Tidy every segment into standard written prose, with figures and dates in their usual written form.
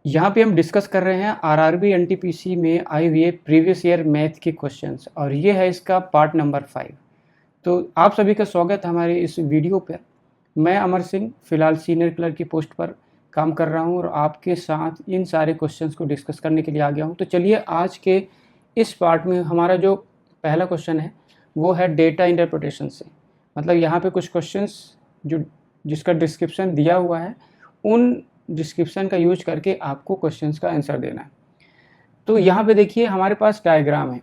यहाँ पे हम डिस्कस कर रहे हैं आरआरबी एनटीपीसी में आए हुए प्रीवियस ईयर मैथ के क्वेश्चंस और ये है इसका पार्ट नंबर 5। तो आप सभी का स्वागत है हमारे इस वीडियो पर। मैं अमर सिंह फ़िलहाल सीनियर क्लर्क की पोस्ट पर काम कर रहा हूँ और आपके साथ इन सारे क्वेश्चंस को डिस्कस करने के लिए आ गया हूँ। तो चलिए आज के इस पार्ट में हमारा जो पहला क्वेश्चन है वो है डेटा इंटरप्रिटेशन से। मतलब यहाँ पे कुछ क्वेश्चंस जो जिसका डिस्क्रिप्शन दिया हुआ है उन डिस्क्रिप्शन का यूज करके आपको क्वेश्चंस का आंसर देना है। तो यहाँ पे देखिए हमारे पास डायग्राम है।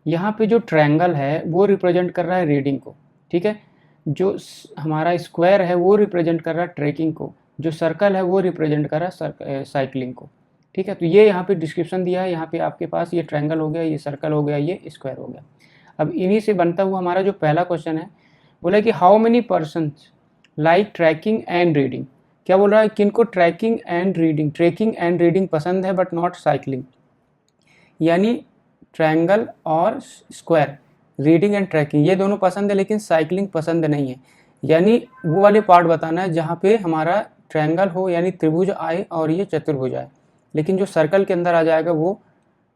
यहाँ पे जो ट्रायंगल है वो रिप्रेजेंट कर रहा है रीडिंग को, ठीक है। जो हमारा स्क्वायर है वो रिप्रेजेंट कर रहा है ट्रैकिंग को, जो सर्कल है वो रिप्रेजेंट कर रहा है साइकिलिंग को, ठीक है। तो ये यहाँ पे डिस्क्रिप्शन दिया है। यहाँ पे आपके पास ये ट्रायंगल हो गया, ये सर्कल हो गया, ये स्क्वायर हो गया। अब इन्हीं से बनता हुआ हमारा जो पहला क्वेश्चन है बोला कि how many person like tracking and reading. क्या बोल रहा है, किनको ट्रैकिंग एंड रीडिंग पसंद है बट नॉट साइकिलिंग। यानी ट्रायंगल और स्क्वायर, रीडिंग एंड ट्रैकिंग ये दोनों पसंद है लेकिन साइकिलिंग पसंद नहीं है। यानी वो वाले पार्ट बताना है जहाँ पे हमारा ट्रायंगल हो यानी त्रिभुज आए और ये चतुर्भुज आए, लेकिन जो सर्कल के अंदर आ जाएगा वो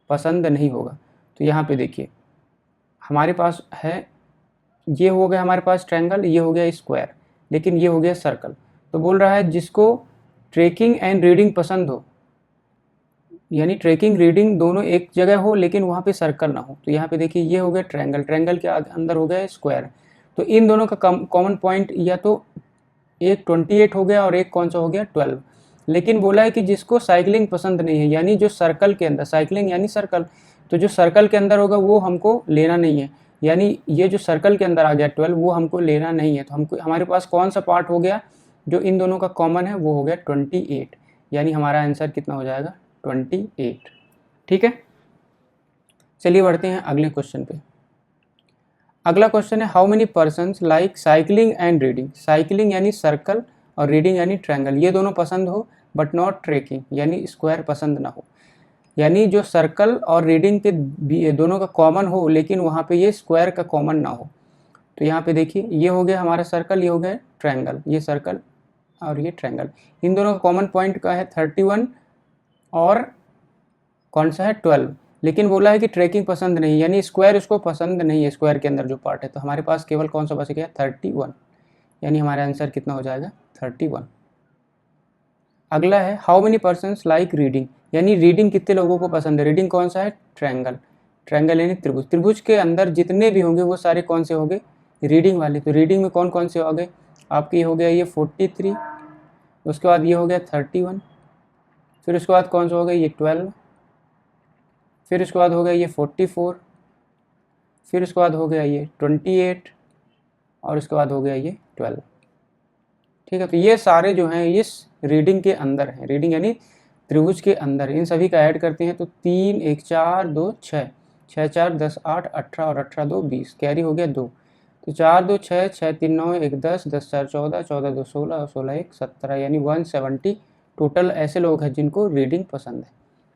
पसंद नहीं होगा। तो यहाँ पे देखिए हमारे पास है, ये हो गया हमारे पास ट्रायंगल, ये हो गया स्क्वायर, लेकिन ये हो गया सर्कल। तो बोल रहा है जिसको ट्रैकिंग एंड रीडिंग पसंद हो, यानी ट्रैकिंग रीडिंग दोनों एक जगह हो लेकिन वहाँ पे सर्कल ना हो। तो यहाँ पे देखिए ये हो गया ट्रायंगल, ट्रायंगल के अंदर हो गया स्क्वायर। तो इन दोनों का कॉमन पॉइंट या तो एक 28 हो गया और एक कौन सा हो गया 12। लेकिन बोला है कि जिसको साइकिलिंग पसंद नहीं है, यानी जो सर्कल के अंदर, साइकिलिंग यानी सर्कल, तो जो सर्कल के अंदर होगा वो हमको लेना नहीं है। यानी ये जो सर्कल के अंदर आ गया 12 वो हमको लेना नहीं है। तो हमको हमारे पास कौन सा पार्ट हो गया जो इन दोनों का कॉमन है, वो हो गया 28। यानी हमारा आंसर कितना हो जाएगा 28, ठीक है। चलिए बढ़ते हैं अगले क्वेश्चन पे। अगला क्वेश्चन है how many persons like cycling and reading. Cycling यानी सर्कल और रीडिंग यानी ट्रायंगल, ये दोनों पसंद हो बट नॉट ट्रैकिंग यानी स्क्वायर पसंद ना हो। यानी जो सर्कल और रीडिंग के दोनों का कॉमन हो लेकिन वहाँ पे ये स्क्वायर का कॉमन ना हो। तो यहाँ पे देखिए ये हो गया हमारा सर्कल, ये हो गया ट्रायंगल, ये सर्कल और ये ट्रायंगल। इन दोनों का कॉमन पॉइंट का है 31 और कौन सा है 12। लेकिन बोला है कि ट्रैकिंग पसंद नहीं, यानी स्क्वायर उसको पसंद नहीं है, स्क्वायर के अंदर जो पार्ट है। तो हमारे पास केवल कौन सा बच गया 31, यानी हमारा आंसर कितना हो जाएगा 31। अगला है how many persons like reading, यानी रीडिंग कितने लोगों को पसंद है। रीडिंग कौन सा है ट्रायंगल, ट्रायंगल यानी त्रिभुज, त्रिभुज के अंदर जितने भी होंगे वो सारे कौन से होंगे रीडिंग वाले। तो रीडिंग में कौन कौन से हो गए आपके, हो गया ये 43, उसके बाद ये हो गया 31, फिर उसके बाद कौन सा हो गया ये 12, फिर उसके बाद हो गया ये 44, फिर उसके बाद हो गया ये 28 और उसके बाद हो गया ये 12, ठीक है। तो ये सारे जो हैं इस रीडिंग के अंदर हैं, रीडिंग यानी त्रिभुज के अंदर। इन सभी का ऐड करते हैं तो 3 1 4 2 6, 6 4 10 8 18 और 18 2 20, कैरी हो गया 2। तो 4 2 6, 6 3 9 1 10, 10 4 14, 14 2 16 और 16 1 17, यानी 170 टोटल ऐसे लोग हैं जिनको रीडिंग पसंद है,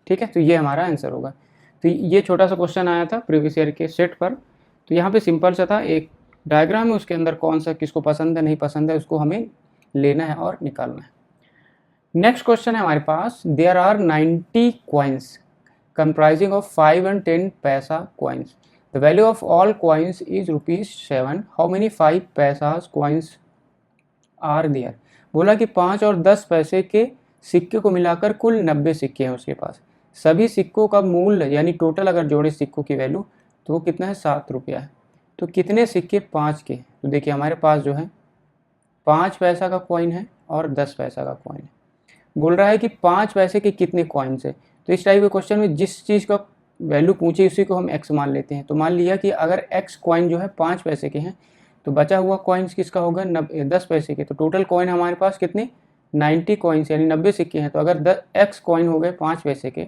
ठीक है। तो ये हमारा आंसर होगा। तो ये छोटा सा क्वेश्चन आया था प्रीवियस ईयर के सेट पर। तो यहाँ पे सिंपल सा था, एक डायग्राम है उसके अंदर कौन सा किसको पसंद है नहीं पसंद है उसको हमें लेना है और निकालना है। नेक्स्ट क्वेश्चन है हमारे पास, there are 90 coins comprising of 5 and 10 paisa coins. The value of all coins is ₹7। How many 5 paisas coins are there. बोला कि 5 और 10 पैसे के सिक्के को मिलाकर कुल 90 सिक्के हैं उसके पास। सभी सिक्कों का मूल्य यानी टोटल अगर जोड़े सिक्कों की वैल्यू तो वो कितना है ₹7 है। तो कितने सिक्के 5 के, तो देखिए हमारे पास जो है 5 पैसा का कॉइन है और 10 पैसा का कॉइन है। बोल रहा है कि 5 पैसे के कितने कॉइन्स है। तो इस टाइप के क्वेश्चन में जिस चीज़ का वैल्यू पूछे उसी को हम एक्स मान लेते हैं। तो मान लिया कि अगर एक्स कॉइन जो है 5 पैसे के हैं तो बचा हुआ कॉइन्स किसका होगा 10 पैसे के। तो टोटल कॉइन हमारे पास कितने 90 कॉइन्स यानी 90 सिक्के हैं। तो अगर एक्स कॉइन हो गए 5 पैसे के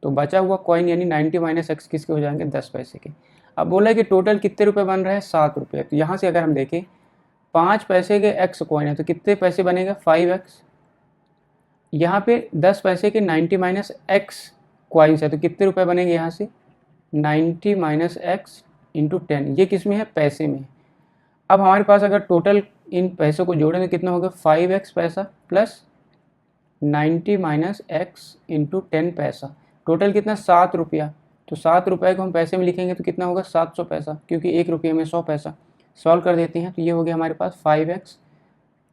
तो बचा हुआ कॉइन यानी 90 माइनस एक्स किसके हो जाएंगे 10 पैसे के। अब बोला है कि टोटल कितने रुपए बन रहे हैं ₹7। तो यहाँ से अगर हम देखें 5 पैसे के एक्स कॉइन है तो कितने पैसे बनेगा 5x। यहाँ पे 10 पैसे के 90 माइनस एक्स कॉइन्स है तो कितने रुपए बनेंगे यहाँ से 90 माइनस एक्स इंटू 10, ये किस में है पैसे में। अब हमारे पास अगर टोटल इन पैसों को जोड़ें तो कितना होगा 5x पैसा प्लस 90 माइनस एक्स इंटू 10 पैसा, टोटल कितना 7 रुपया। तो 7 रुपये को हम पैसे में लिखेंगे तो कितना होगा 700 पैसा, क्योंकि 1 रुपये में 100 पैसा। सॉल्व कर देते हैं तो ये हो गया हमारे पास 5x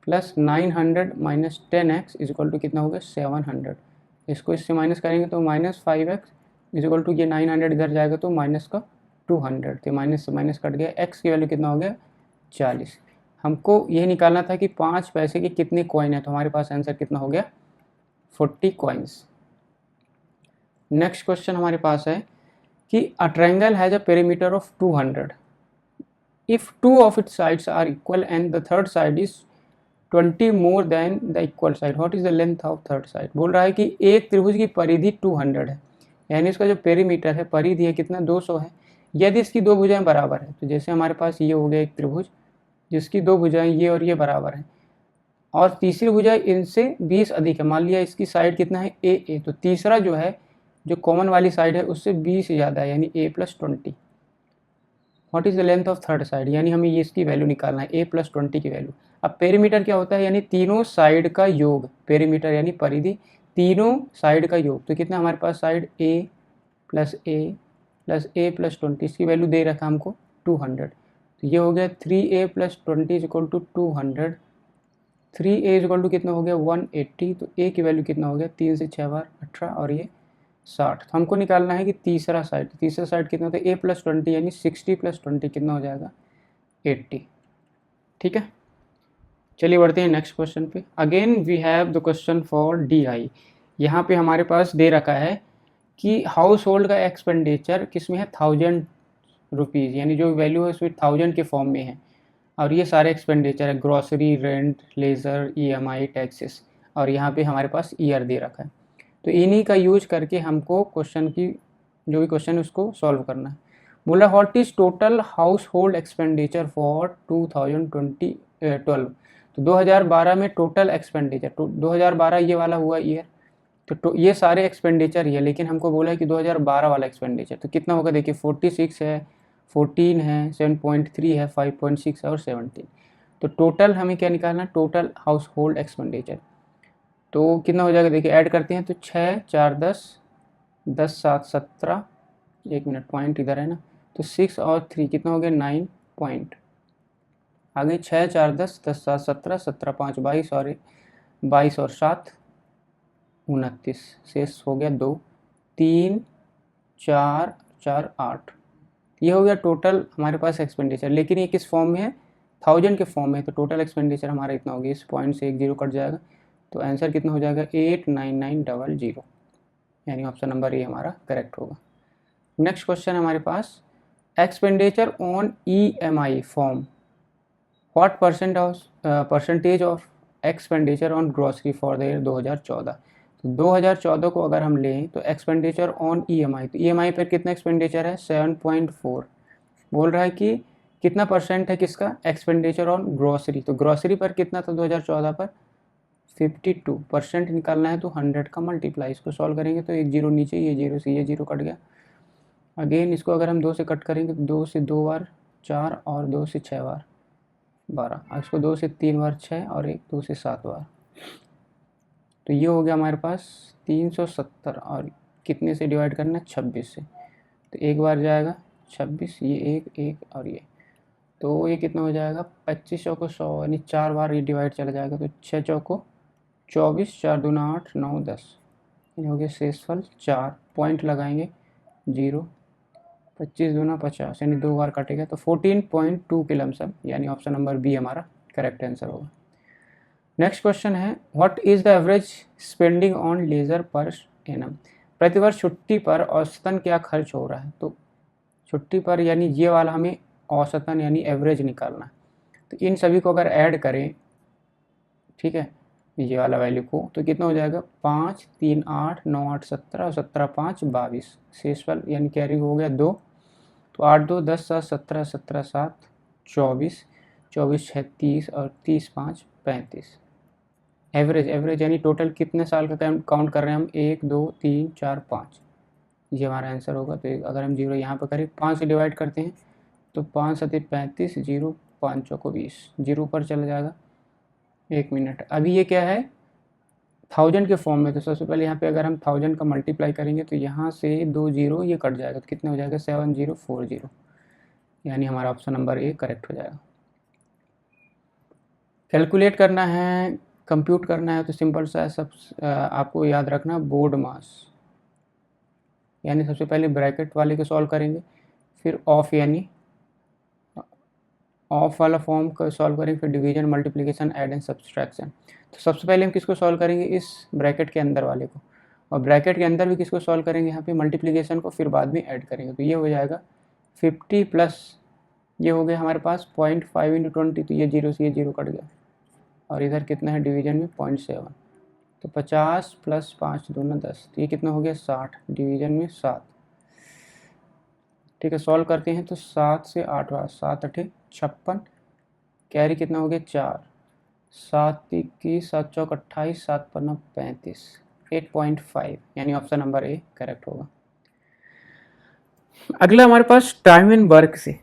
plus 900 minus 10x is equal to कितना होगा 700। इसको इससे माइनस करेंगे तो minus 5x is equal to ये 900 इधर जाएगा तो माइनस का 200, तो माइनस से माइनस कट गया। x की वैल्यू कितना हो गया 40। हमको ये निकालना था कि 5 पैसे के कितने कॉइन है, तो हमारे पास आंसर कितना हो गया 40 कॉइन्स। नेक्स्ट क्वेश्चन हमारे पास है कि a triangle has a perimeter of 200 if 2 of its sides are equal and the third side is 20 more than the equal side, what is the length of third side. बोल रहा है कि एक त्रिभुज की परिधि 200 है, यानी इसका जो पेरीमीटर है परिधि है कितना 200 है, यदि इसकी दो भुजाएं बराबर है। तो जैसे हमारे पास ये हो गया एक त्रिभुज जिसकी दो भुजाएं ये और ये बराबर है, और तीसरी भुजा इनसे 20 अधिक है, मान लिया इसकी साइड कितना है ए, तो तीसरा जो है जो कॉमन वाली साइड है उससे 20 ज़्यादा है, यानी a + 20। What is the length of third side, यानी हमें ये इसकी वैल्यू निकालना है a + 20 की वैल्यू। अब पेरीमीटर क्या होता है, यानी तीनों साइड का योग, पेरीमीटर यानी परिधि तीनों साइड का योग। तो कितना हमारे पास साइड a + a + a + 20, इसकी वैल्यू दे रखा हमको 200। तो ये हो गया 3a + 20 is equal to 200। 3a is equal to कितना हो गया 180। तो a की वैल्यू कितना हो गया 3 से 6 बार 18 और ये 60। तो हमको निकालना है कि तीसरा साइड कितना होता है a + 20 यानी 60 + 20 कितना हो जाएगा 80। ठीक है, चलिए बढ़ते हैं नेक्स्ट क्वेश्चन पे। Again we have the question for DI। यहाँ पे हमारे पास दे रखा है कि हाउस होल्ड का एक्सपेंडिचर किस में है 1000 रुपीज़, यानी जो वैल्यू है उसमें 1000 के फॉर्म में है, और ये सारे एक्सपेंडिचर है grocery, rent, laser, EMI, taxes, और यहाँ पे हमारे पास ईयर दे रखा है। तो इन्हीं का यूज करके हमको क्वेश्चन की जो भी क्वेश्चन है उसको सॉल्व करना है। बोला what is total house hold expenditure for 2012। तो 2012 में टोटल एक्सपेंडिचर, 2012 ये वाला हुआ ईयर, तो ये सारे एक्सपेंडिचर ही है, लेकिन हमको बोला है कि 2012 वाला एक्सपेंडिचर तो कितना होगा। देखिए 46 है, 14 है, 7.3 है, 5.6 है और 17। तो टोटल हमें क्या निकालना है, टोटल हाउस होल्ड एक्सपेंडिचर। तो कितना हो जाएगा, देखिए ऐड करते हैं तो 6 4 10, 10 7 17, 1 मिनट पॉइंट इधर है ना, तो 6 और 3 कितना हो गया 9 पॉइंट। आगे 6 4 10, 10 7 17, 17 5 22 और 22 और 7 29, शेष हो गया 2 3 4 4 8। ये हो गया टोटल हमारे पास एक्सपेंडिचर, लेकिन ये किस फॉर्म में है 1000 के फॉर्म में। तो टोटल एक्सपेंडिचर हमारा इतना हो गया, इस पॉइंट से 1 0 कट जाएगा, तो आंसर कितना हो जाएगा 89900, यानी ऑप्शन नंबर ए हमारा करेक्ट होगा। नेक्स्ट क्वेश्चन हमारे पास expenditure on EMI form, what percentage of expenditure on grocery for the year 2014। तो 2014 को अगर हम लें तो एक्सपेंडिचर ऑन EMI, तो EMI पर कितना एक्सपेंडिचर है 7.4। बोल रहा है कि कितना परसेंट है किसका एक्सपेंडिचर ऑन ग्रॉसरी, तो ग्रॉसरी पर कितना था 2014 पर 52% निकालना है, तो 100 का मल्टीप्लाई, इसको सॉल्व करेंगे तो 1 0 नीचे, ये 0 से ये 0 कट गया। अगेन इसको अगर हम 2 से कट करेंगे तो 2 से 2 बार 4 और 2 से 6 बार 12, इसको 2 से 3 बार 6 और 1 2 से 7 बार, तो ये हो गया हमारे पास 370, और कितने से डिवाइड करना है 26 से, तो एक बार जाएगा 26, ये एक एक और ये, तो ये कितना हो जाएगा 25 चौको 100, यानी 4 बार ये डिवाइड चला जाएगा, तो 6 चौको 24, 4 दूना 8 9 10, ये हो गया शेषफल 4, पॉइंट लगाएंगे 0, 25 दूना 50, यानी 2 बार कटेगा, तो 14.2 के लमसम, यानी ऑप्शन नंबर बी हमारा करेक्ट आंसर होगा। नेक्स्ट क्वेश्चन है what is the average spending on leisure per annum, प्रतिवर्ष छुट्टी पर औसतन क्या खर्च हो रहा है। तो छुट्टी पर यानी ये वाला हमें औसतन यानी एवरेज निकालना है, तो इन सभी को अगर ऐड करें, ठीक है, ये वाला वैल्यू को, तो कितना हो जाएगा 5 3 8 9 8 17 और 17 5 22, शेषफल यानी कैरी हो गया 2, तो 8 2 10 7 17 17 7 24, 24 6 30 और 30 5 35। एवरेज यानी टोटल कितने साल का काउंट कर रहे हैं हम 1 2 3 4 5, ये हमारा आंसर होगा। तो अगर हम 0 यहाँ पर करें 5 से डिवाइड करते हैं तो 5 7 35, 0 5 चौको 20, 0 पर चला जाएगा। 1 मिनट, अभी ये क्या है 1000 के फॉर्म में। तो सबसे पहले यहाँ पे अगर हम 1000 का मल्टीप्लाई करेंगे तो यहाँ से 2 जीरो ये कट जाएगा, तो कितने हो जाएगा 7040, यानी हमारा ऑप्शन नंबर ए करेक्ट हो जाएगा। कैलकुलेट करना है, कंप्यूट करना है, तो सिंपल सा है, सब आपको याद रखना बोर्ड मास, यानी सबसे पहले ब्रैकेट वाले को सॉल्व करेंगे, फिर ऑफ यानी ऑफ वाला फॉर्म को सॉल्व करेंगे, फिर division, multiplication, add and subtraction. तो सबसे पहले हम किसको सॉल्व करेंगे, इस ब्रैकेट के अंदर वाले को, और ब्रैकेट के अंदर भी किसको सॉल्व करेंगे, यहाँ पे मल्टीप्लिकेशन को, फिर बाद में ऐड करेंगे। तो ये हो जाएगा 50 प्लस ये हो गया हमारे पास 0.5 इंटू 20, तो ये जीरो से ये जीरो कट गया, और इधर कितना है डिवीजन में 0.7, तो 50 प्लस 5 दूना 10, तो ये कितना हो गया 60, डिवीजन में 7। ठीक है, सॉल्व करते हैं तो 7 से 8 बार, 7 8 56, कैरी कितना हो गया 4, 7 21, 7 चौक 28, 7 पन्ना 35, 8.5, यानी ऑप्शन नंबर ए करेक्ट होगा। अगला हमारे पास टाइम एंड वर्क से,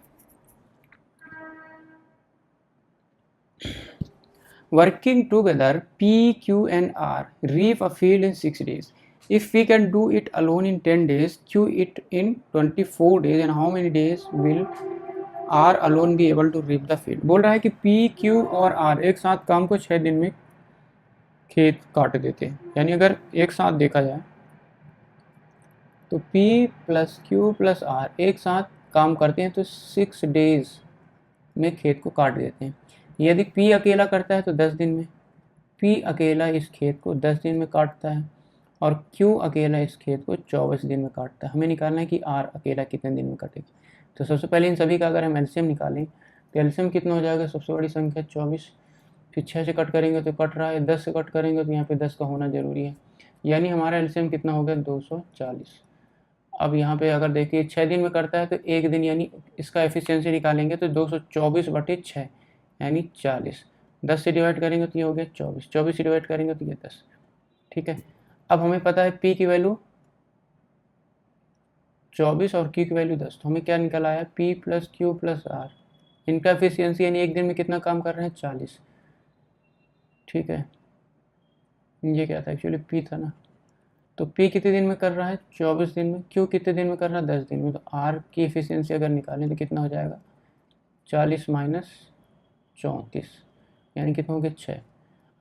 working together P, Q and R reap a field in 6 days. If we can do it alone in 10 days, Q it in 24 days, and how many days will R alone be able to reap the field? बोल रहा है कि P, Q और R एक साथ काम को 6 दिन में खेत काट देते हैं, यानी अगर एक साथ देखा जाए तो P plus Q plus R एक साथ काम करते हैं तो 6 डेज में खेत को काट देते हैं। यदि P अकेला करता है तो 10 दिन में, P अकेला इस खेत को 10 दिन में काटता है, और Q अकेला इस खेत को 24 दिन में काटता है। हमें निकालना है कि R अकेला कितने दिन में काटेगा। तो सबसे पहले इन सभी का अगर हम एलसीएम निकालें तो एलसीएम कितना हो जाएगा, सबसे बड़ी संख्या 24, फिर 6 से कट करेंगे तो कट रहा है, 10 से कट करेंगे तो यहाँ पे 10 का होना जरूरी है, यानी हमारा एलसीएम कितना हो गया 240। अब यहाँ पे अगर देखिए 6 दिन में करता है तो एक दिन, यानी इसका एफिशिएंसी निकालेंगे तो 224/6 यानी 40, 10 से डिवाइड करेंगे तो ये हो गया 24, 24 से डिवाइड करेंगे तो ये 10। ठीक है, अब हमें पता है P की वैल्यू 24 और Q की वैल्यू 10, तो हमें क्या निकल आया P plus Q plus R, इनका एफिशिएंसी यानी एक दिन में कितना काम कर रहे हैं 40। ठीक है, ये क्या था एक्चुअली P था ना, तो P कितने दिन में कर रहा है 24 दिन में, Q कितने दिन में कर रहा है 10 दिन में, तो R की एफिशिएंसी अगर निकालें तो कितना हो जाएगा 40 माइनस 34, यानी कितना हो गया 6।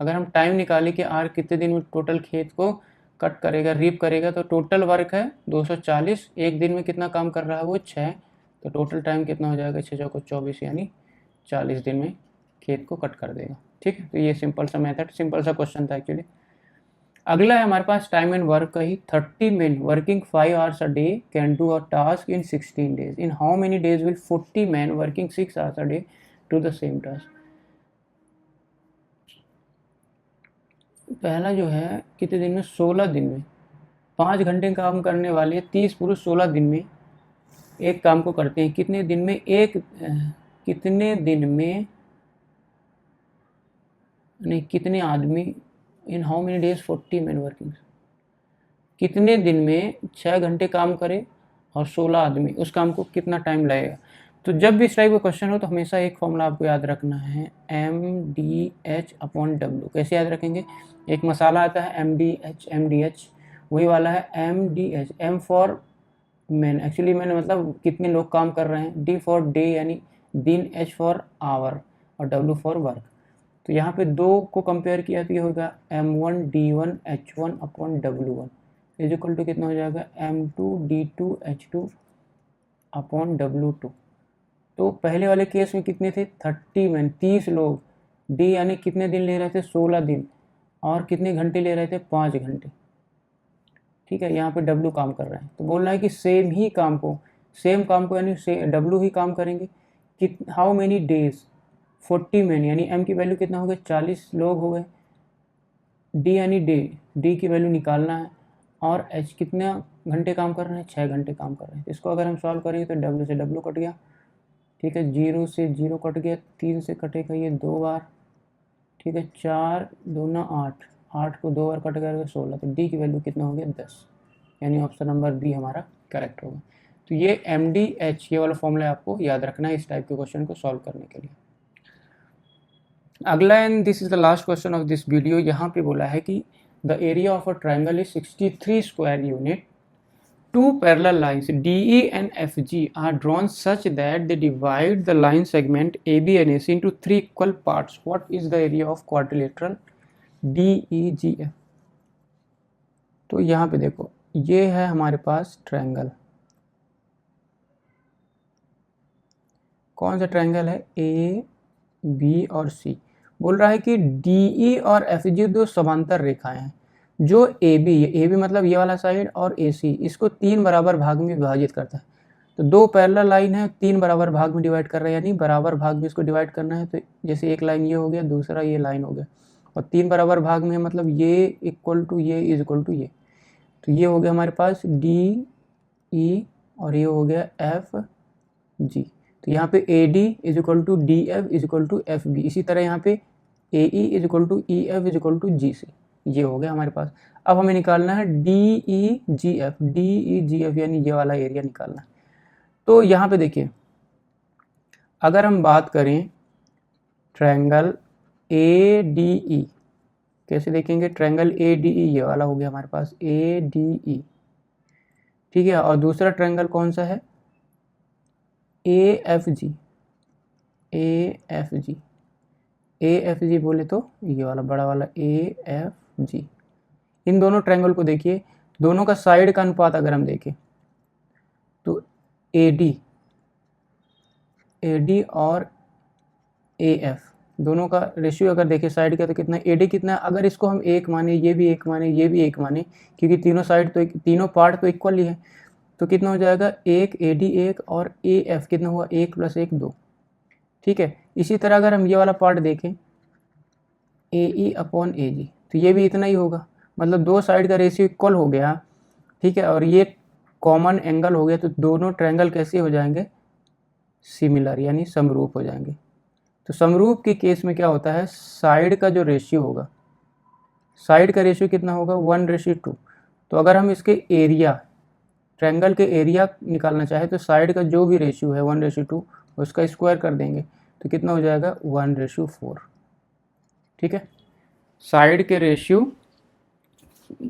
अगर हम टाइम निकालें कि R कितने दिन में टोटल खेत को कट करेगा, रीप करेगा, तो टोटल वर्क है 240, एक दिन में कितना काम कर रहा है वो 6, तो टोटल टाइम कितना हो जाएगा 6 चौको 24, यानी 40 दिन में खेत को कट कर देगा। ठीक है, तो ये सिंपल सा मेथड, सिंपल सा क्वेश्चन था एक्चुअली। अगला है हमारे पास टाइम एंड वर्क का ही, 30 men working 5 hours a day can do a task in 16 days. In how many days will 40 men working 6 hours a day do the same task. पहला जो है कितने दिन में, 16 दिन में, 5 घंटे काम करने वाले 30 पुरुष 16 दिन में एक काम को करते हैं, कितने दिन में कितने दिन में नहीं, कितने आदमी, in how many days 40 men working, कितने दिन में 6 घंटे काम करे और 16 आदमी, उस काम को कितना टाइम लगेगा। तो जब भी इस टाइप का क्वेश्चन हो तो हमेशा एक फॉर्मूला आपको याद रखना है, MDH/W। कैसे याद रखेंगे, एक मसाला आता है MDH, वही वाला है MDH, M for man, actually मैंने मतलब कितने लोग काम कर रहे हैं, D फॉर डे यानी दिन, H फॉर आवर, और W फॉर वर्क। तो यहाँ पे दो को कंपेयर किया तो ये होगा M1D1H1/W1 इज इक्वल टू कितना हो जाएगा M2D2H2/W2। तो पहले वाले केस में कितने थे 30 मैन, 30 लोग, डी यानी कितने दिन ले रहे थे 16 दिन, और कितने घंटे ले रहे थे 5 घंटे। ठीक है, यहाँ पे डब्ल्यू काम कर रहे हैं, तो बोल रहा है कि सेम काम को यानी डब्ल्यू ही काम करेंगे। हाउ मेनी डेज 40 मैन, यानी एम की वैल्यू कितना हो गया 40 लोग हो गए, डी यानी डी की वैल्यू निकालना है, और एच कितना घंटे काम कर रहे हैं 6 घंटे काम कर रहे हैं। इसको अगर हम सॉल्व करेंगे तो डब्ल्यू से डब्ल्यू कट गया, ठीक है, 0 से 0 कट गया, 3 से कटेगा ये 2 बार, ठीक है, 4 दूना 8, 8 को 2 बार कट करके 16, तो डी की वैल्यू कितना हो गया 10, यानी ऑप्शन नंबर बी हमारा करेक्ट होगा। तो ये MDH ये वाला फॉर्मूला आपको याद रखना है इस टाइप के क्वेश्चन को सॉल्व करने के लिए। अगला, and this is the last question of this video, यहाँ पे बोला है कि the area of a triangle is 63 square unit. Two parallel lines DE and FG are drawn such that they divide the line segment AB and AC into 3 equal parts. What is the area of quadrilateral DEGF? तो यहाँ पे देखो, ये है हमारे पास triangle. कौन सा triangle है? A, B और C. बोल रहा है कि DE और FG दो समांतर रेखाएं हैं जो AB मतलब ये वाला साइड और AC इसको 3 बराबर भाग में विभाजित करता है. तो दो पैरेलल लाइन है, 3 बराबर भाग में डिवाइड कर रहे हैं, यानी बराबर भाग में इसको डिवाइड करना है. तो जैसे एक लाइन ये हो गया, दूसरा ये लाइन हो गया, और 3 बराबर भाग में मतलब ये इक्वल टू ये इज इक्वल टू ये. तो ये हो गया हमारे पास DE और ये हो गया FG. तो यहाँ पे AD is equal to DF is equal to FB. इसी तरह यहाँ पे AE is equal to EF is equal to GC. ये हो गया हमारे पास. अब हमें निकालना है DEGF यानी ये वाला एरिया निकालना है. तो यहाँ पे देखिए, अगर हम बात करें ट्रायंगल ADE, कैसे देखेंगे? ट्रायंगल ADE ये वाला हो गया हमारे पास ADE, ठीक है. और दूसरा ट्रायंगल कौन सा है? AFG बोले तो ये वाला बड़ा वाला AFG. इन दोनों ट्रायंगल को देखिए, दोनों का साइड का अनुपात अगर हम देखें तो AD और AF दोनों का रेशियो अगर देखें साइड का तो कितना? AD कितना? अगर इसको हम 1 माने, ये भी 1 माने, ये भी 1 माने, क्योंकि तीनों साइड तो तीनों पार्ट तो इक्वल ही है, तो कितना हो जाएगा? 1 AD 1 और AF कितना हुआ? 1 + 1 2. ठीक है. इसी तरह अगर हम ये वाला पार्ट देखें AE/AG, तो ये भी इतना ही होगा, मतलब दो साइड का रेशियो इक्वल हो गया, ठीक है. और ये कॉमन एंगल हो गया, तो दोनों ट्रायंगल कैसे हो जाएंगे? सिमिलर यानी समरूप हो जाएंगे. तो समरूप के केस में क्या होता है? साइड का जो रेशियो होगा, साइड का रेशियो कितना होगा? 1:2. तो अगर हम इसके एरिया, ट्रायंगल के एरिया निकालना चाहे तो साइड का जो भी रेशियो है 1:2 उसका स्क्वायर कर देंगे, तो कितना हो जाएगा? 1:4. ठीक है. साइड के रेशियो,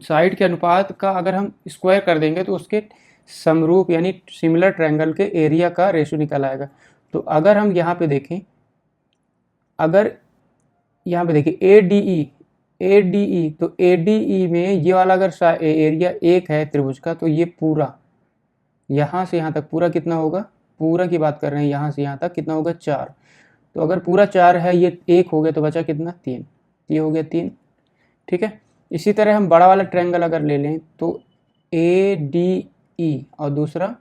साइड के अनुपात का अगर हम स्क्वायर कर देंगे तो उसके समरूप यानी सिमिलर ट्रायंगल के एरिया का रेशियो निकल आएगा. तो अगर हम यहाँ पे देखें, अगर यहाँ पे देखिए ADE, तो ADE में ये वाला अगर एरिया 1 है त्रिभुज का, तो ये पूरा यहाँ से यहाँ तक पूरा कितना होगा? पूरा की बात कर रहे हैं, यहाँ से यहाँ तक कितना होगा? 4. तो अगर पूरा 4 है, ये 1 हो गया, तो बचा कितना? 3. ये हो गया 3. ठीक है. इसी तरह हम बड़ा वाला ट्रायंगल अगर ले लें तो ADE और दूसरा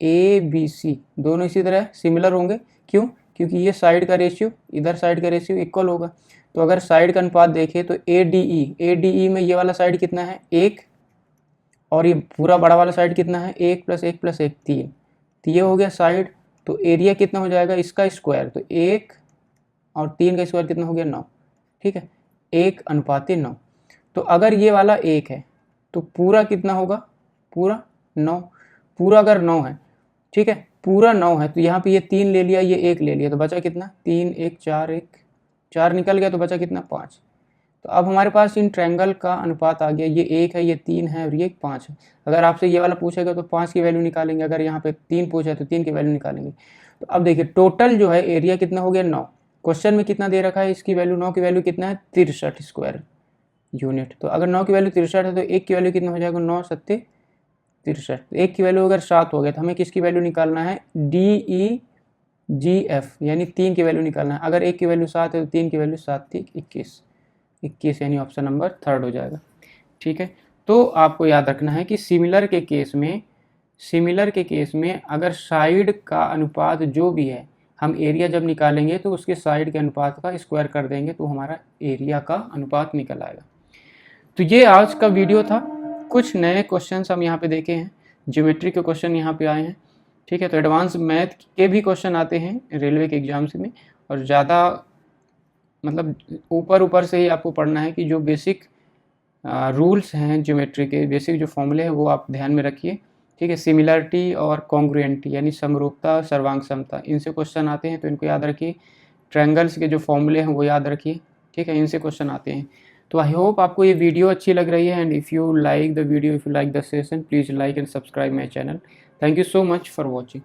ABC दोनों इसी तरह सिमिलर होंगे. क्यों? क्योंकि ये साइड का रेशियो, इधर साइड का रेशियो इक्वल होगा. तो अगर साइड का अनुपात देखें तो ADE में ये वाला साइड कितना है? 1, और ये पूरा बड़ा वाला साइड कितना है? 1 + 1 + 1 3. तो ये हो गया साइड. तो एरिया कितना हो जाएगा इसका स्क्वायर? तो 1 और 3 का स्क्वायर कितना हो गया? 9. ठीक है. 1:9. तो अगर ये वाला 1 है तो पूरा कितना होगा? पूरा 9. पूरा अगर 9 है, ठीक है, पूरा 9 है, तो यहाँ पे ये 3 ले लिया, ये 1 ले लिया, तो बचा कितना? 3 1 4 1 4 निकल गया, तो बचा कितना? 5. तो अब हमारे पास इन ट्रायंगल का अनुपात आ गया. ये 1 है, ये 3 है और ये 5 है. अगर आपसे ये वाला पूछेगा तो 5 की वैल्यू निकालेंगे, अगर यहाँ पे 3 पूछा तो 3 की वैल्यू निकालेंगे. तो अब देखिए टोटल जो है एरिया कितना हो गया? 9. क्वेश्चन में कितना दे रखा है? इसकी वैल्यू 9 की वैल्यू कितना है? 63 स्क्वायर यूनिट. तो अगर 9 की वैल्यू 63 है तो 1 की वैल्यू कितना हो जाएगा? 9 × 7 = 63. तो 1 की वैल्यू अगर 7 हो गया तो हमें किसकी वैल्यू निकालना है? DEGF यानी 3 की वैल्यू निकालना है. अगर 1 की वैल्यू 7 है तो 3 की वैल्यू 7 × 21 यानी ऑप्शन नंबर 3 हो जाएगा. ठीक है. तो आपको याद रखना है कि सिमिलर के केस में अगर साइड का अनुपात जो भी है, हम एरिया जब निकालेंगे तो उसके साइड के अनुपात का स्क्वायर कर देंगे, तो हमारा एरिया का अनुपात निकल आएगा. तो ये आज का वीडियो था. कुछ नए क्वेश्चंस हम यहाँ पे देखे हैं, ज्योमेट्री के क्वेश्चन यहाँ पे आए हैं. ठीक है. तो एडवांस मैथ के भी क्वेश्चन आते हैं रेलवे के एग्जाम्स में, और ज़्यादा मतलब ऊपर से ही आपको पढ़ना है कि जो बेसिक रूल्स हैं ज्योमेट्री के, बेसिक जो फॉर्मूले हैं वो आप ध्यान में रखिए. ठीक है. सिमिलरिटी और कॉन्ग्रुएंटी यानी समरूपता, सर्वांग समता, इनसे क्वेश्चन आते हैं, तो इनको याद रखिए. ट्रायंगल्स के जो फॉर्मूले हैं वो याद रखिए. ठीक है. इनसे क्वेश्चन आते हैं. तो आई होप आपको ये वीडियो अच्छी लग रही है, and if you like the video, if you like the session, please like and subscribe my channel. Thank you so much for watching.